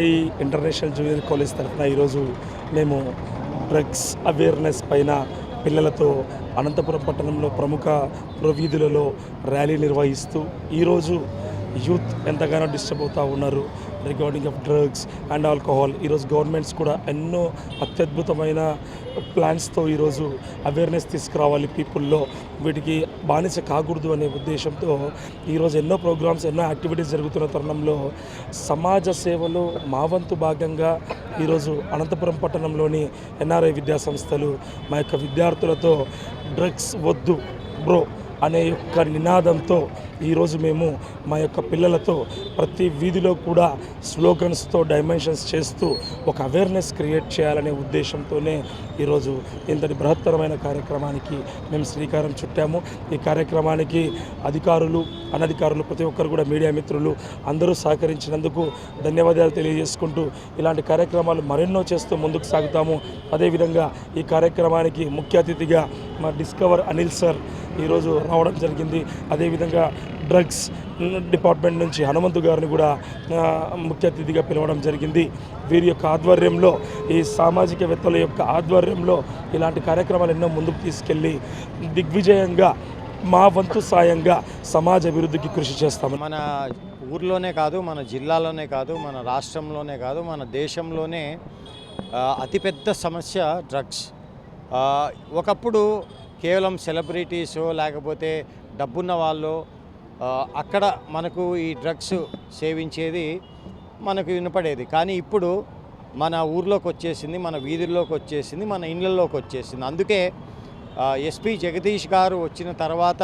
ఈ international junior college తరఫున ఈరోజు మేము డ్రగ్స్ అవేర్నెస్ పైన పిల్లలతో అనంతపురం పట్టణంలో ప్రముఖ వీధులలో ర్యాలీ నిర్వహిస్తూ ఈరోజు యూత్ ఎంతగానో డిస్టర్బ్ అవుతూ ఉన్నారు regarding of drugs and alcohol. ఈరోజు గవర్నమెంట్స్ కూడా ఎన్నో అత్యద్భుతమైన ప్లాన్స్తో ఈరోజు అవేర్నెస్ తీసుకురావాలి పీపుల్లో, వీటికి బానిస కాకూడదు అనే ఉద్దేశంతో ఈరోజు ఎన్నో ప్రోగ్రామ్స్ ఎన్నో యాక్టివిటీస్ జరుగుతున్న తరుణంలో సమాజ సేవలో మా వంతు భాగంగా ఈరోజు అనంతపురం పట్టణంలోని ఎన్ఆర్ఐ విద్యా సంస్థలు మా యొక్క విద్యార్థులతో డ్రగ్స్ వద్దు బ్రో అనే యొక్క నినాదంతో ఈరోజు మేము మా యొక్క పిల్లలతో ప్రతి వీధిలో కూడా స్లోగన్స్తో డైమెన్షన్స్ చేస్తూ ఒక అవేర్నెస్ క్రియేట్ చేయాలనే ఉద్దేశంతోనే ఈరోజు ఇంతటి బృహత్తరమైన కార్యక్రమానికి మేము శ్రీకారం చుట్టాము. ఈ కార్యక్రమానికి అధికారులు అనధికారులు ప్రతి ఒక్కరు కూడా మీడియా మిత్రులు అందరూ సహకరించినందుకు ధన్యవాదాలు తెలియజేసుకుంటూ ఇలాంటి కార్యక్రమాలు మరెన్నో చేస్తూ ముందుకు సాగుతాము. అదేవిధంగా ఈ కార్యక్రమానికి ముఖ్య అతిథిగా మా డిస్కవర్ అనిల్ సార్ ఈరోజు రావడం జరిగింది. అదేవిధంగా డ్రగ్స్ డిపార్ట్మెంట్ నుంచి హనుమంతు గారిని కూడా ముఖ్య అతిథిగా పిలవడం జరిగింది. వీరి యొక్క ఆధ్వర్యంలో ఈ సామాజికవేత్తల యొక్క ఆధ్వర్యంలో ఇలాంటి కార్యక్రమాలు ఎన్నో ముందుకు తీసుకెళ్ళి దిగ్విజయంగా మా వంతు సాయంగా సమాజ అభివృద్ధికి కృషి చేస్తాము. మన ఊర్లోనే కాదు, మన జిల్లాలోనే కాదు, మన రాష్ట్రంలోనే కాదు, మన దేశంలోనే అతిపెద్ద సమస్య డ్రగ్స్. ఒకప్పుడు కేవలం సెలబ్రిటీసు లేకపోతే డబ్బున్న వాళ్ళు అక్కడ మనకు ఈ డ్రగ్స్ సేవించేది మనకు వినపడేది. కానీ ఇప్పుడు మన ఊర్లోకి వచ్చేసింది, మన వీధుల్లోకి వచ్చేసింది, మన ఇళ్ళల్లోకి వచ్చేసింది. అందుకే ఎస్పీ జగదీష్ గారు వచ్చిన తర్వాత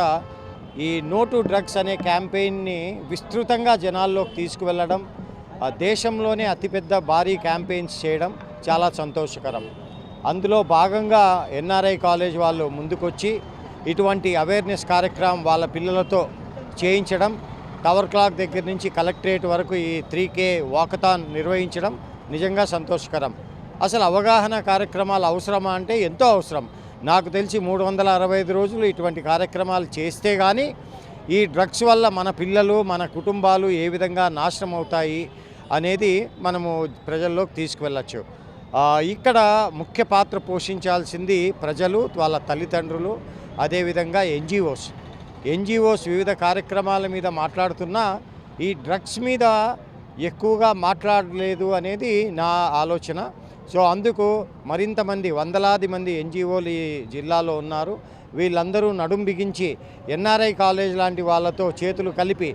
ఈ నో టు డ్రగ్స్ అనే క్యాంపెయిన్ని విస్తృతంగా జనాల్లోకి తీసుకువెళ్ళడం, దేశంలోనే అతిపెద్ద భారీ క్యాంపెయిన్స్ చేయడం చాలా సంతోషకరం. అందులో భాగంగా ఎన్ఆర్ఐ కాలేజ్ వాళ్ళు ముందుకొచ్చి ఇటువంటి అవేర్నెస్ కార్యక్రమం వాళ్ళ పిల్లలతో చేయించడం, టవర్ క్లాక్ దగ్గర నుంచి కలెక్టరేట్ వరకు ఈ 3K వాకథాన్ నిర్వహించడం నిజంగా సంతోషకరం. అసలు అవగాహన కార్యక్రమాలు అవసరమా అంటే ఎంతో అవసరం. నాకు తెలిసి 365 రోజులు ఇటువంటి కార్యక్రమాలు చేస్తే కానీ ఈ డ్రగ్స్ వల్ల మన పిల్లలు మన కుటుంబాలు ఏ విధంగా నాశనం అవుతాయి అనేది మనము ప్రజల్లోకి తీసుకువెళ్ళచ్చు. ఇక్కడ ముఖ్య పాత్ర పోషించాల్సింది ప్రజలు, వాళ్ళ తల్లిదండ్రులు, అదేవిధంగా ఎన్జిఓస్ వివిధ కార్యక్రమాల మీద మాట్లాడుతున్నా ఈ డ్రగ్స్ మీద ఎక్కువగా మాట్లాడలేదు అనేది నా ఆలోచన. సో అందుకు మరింత మంది వందలాది మంది ఎన్జిఓలు ఈ జిల్లాలో ఉన్నారు. వీళ్ళందరూ నడుం బిగించి ఎన్ఆర్ఐ కాలేజ్ లాంటి వాళ్ళతో చేతులు కలిపి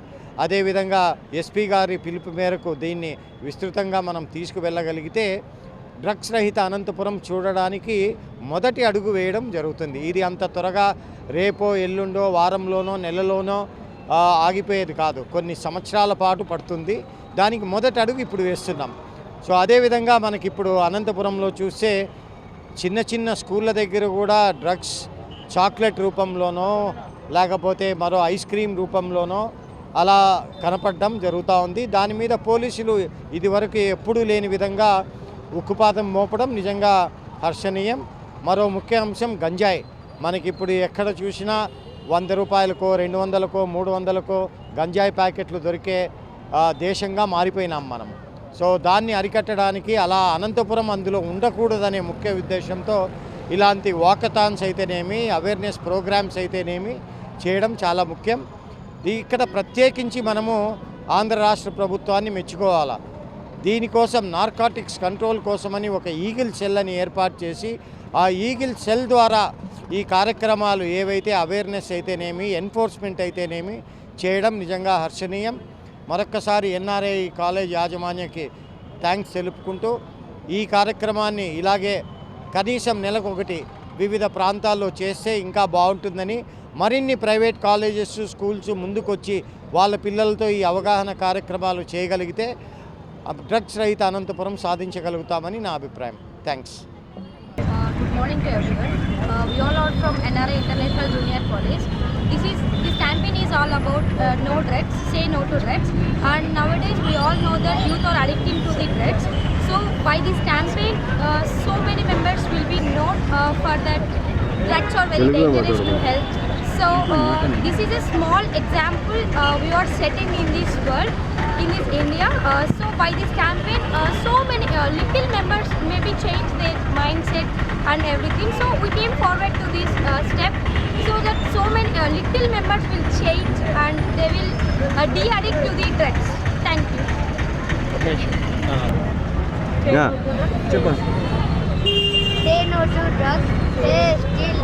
అదేవిధంగా ఎస్పీ గారి పిలుపు మేరకు దీన్ని విస్తృతంగా మనం తీసుకువెళ్ళగలిగితే డ్రగ్స్ రహిత అనంతపురం చూడడానికి మొదటి అడుగు వేయడం జరుగుతుంది. ఇది అంత త్వరగా రేపో ఎల్లుండో వారంలోనో నెలలోనో ఆగిపోయేది కాదు, కొన్ని సంవత్సరాల పాటు పడుతుంది. దానికి మొదటి అడుగు ఇప్పుడు వేస్తున్నాం. సో అదేవిధంగా మనకిప్పుడు అనంతపురంలో చూస్తే చిన్న చిన్న స్కూళ్ళ దగ్గర కూడా డ్రగ్స్ చాక్లెట్ రూపంలోనో లేకపోతే మరో ఐస్ క్రీమ్ రూపంలోనో అలా కనపడడం జరుగుతూ ఉంది. దాని మీద పోలీసులు ఇదివరకు ఎప్పుడూ లేని విధంగా ఉక్కుపాతం మోపడం నిజంగా హర్షణీయం. మరో ముఖ్య అంశం గంజాయి. మనకిప్పుడు ఎక్కడ చూసినా 100 రూపాయలకో 200కో 300కో గంజాయి ప్యాకెట్లు దొరికే దేశంగా మారిపోయినాం మనం. సో దాన్ని అరికట్టడానికి అలా అనంతపురం అందులో ఉండకూడదనే ముఖ్య ఉద్దేశంతో ఇలాంటి వాకథాన్స్ అయితేనేమి అవేర్నెస్ ప్రోగ్రామ్స్ అయితేనేమి చేయడం చాలా ముఖ్యం. ఇక్కడ ప్రత్యేకించి మనము ఆంధ్ర రాష్ట్ర ప్రభుత్వాన్ని మెచ్చుకోవాలి. దీనికోసం నార్కాటిక్స్ కంట్రోల్ కోసమని ఒక ఈగిల్ సెల్ అని ఏర్పాటు చేసి ఆ ఈగిల్ సెల్ ద్వారా ఈ కార్యక్రమాలు ఏవైతే అవేర్నెస్ అయితేనేమి ఎన్ఫోర్స్మెంట్ అయితేనేమి చేయడం నిజంగా హర్షణీయం. మరొక్కసారి ఎన్ఆర్ఐ కాలేజ్ యాజమాన్యకి థ్యాంక్స్ తెలుపుకుంటూ ఈ కార్యక్రమాన్ని ఇలాగే కనీసం నెలకొకటి వివిధ ప్రాంతాల్లో చేస్తే ఇంకా బాగుంటుందని, మరిన్ని ప్రైవేట్ కాలేజెస్ స్కూల్స్ ముందుకొచ్చి వాళ్ళ పిల్లలతో ఈ అవగాహన కార్యక్రమాలు చేయగలిగితే డ్రగ్స్ రహిత అనంతపురం సాధించగలుగుతామని నా అభిప్రాయం. Thanks. Good morning to everyone. We all are from NRI International Junior College. This campaign is all about no drugs, say no to drugs. And nowadays we all know that youth are addicted to the drugs. So by this campaign, so many members will be known for that drugs are very dangerous to health. So this is a small example we are setting in this world, in this India. So by this campaign, so many little members maybe change their mindset and everything. So we came forward to this step so that so many little members will change and they will de-addict to the drugs. Thank you. చెప్పండి. Say no to drugs. Stay still.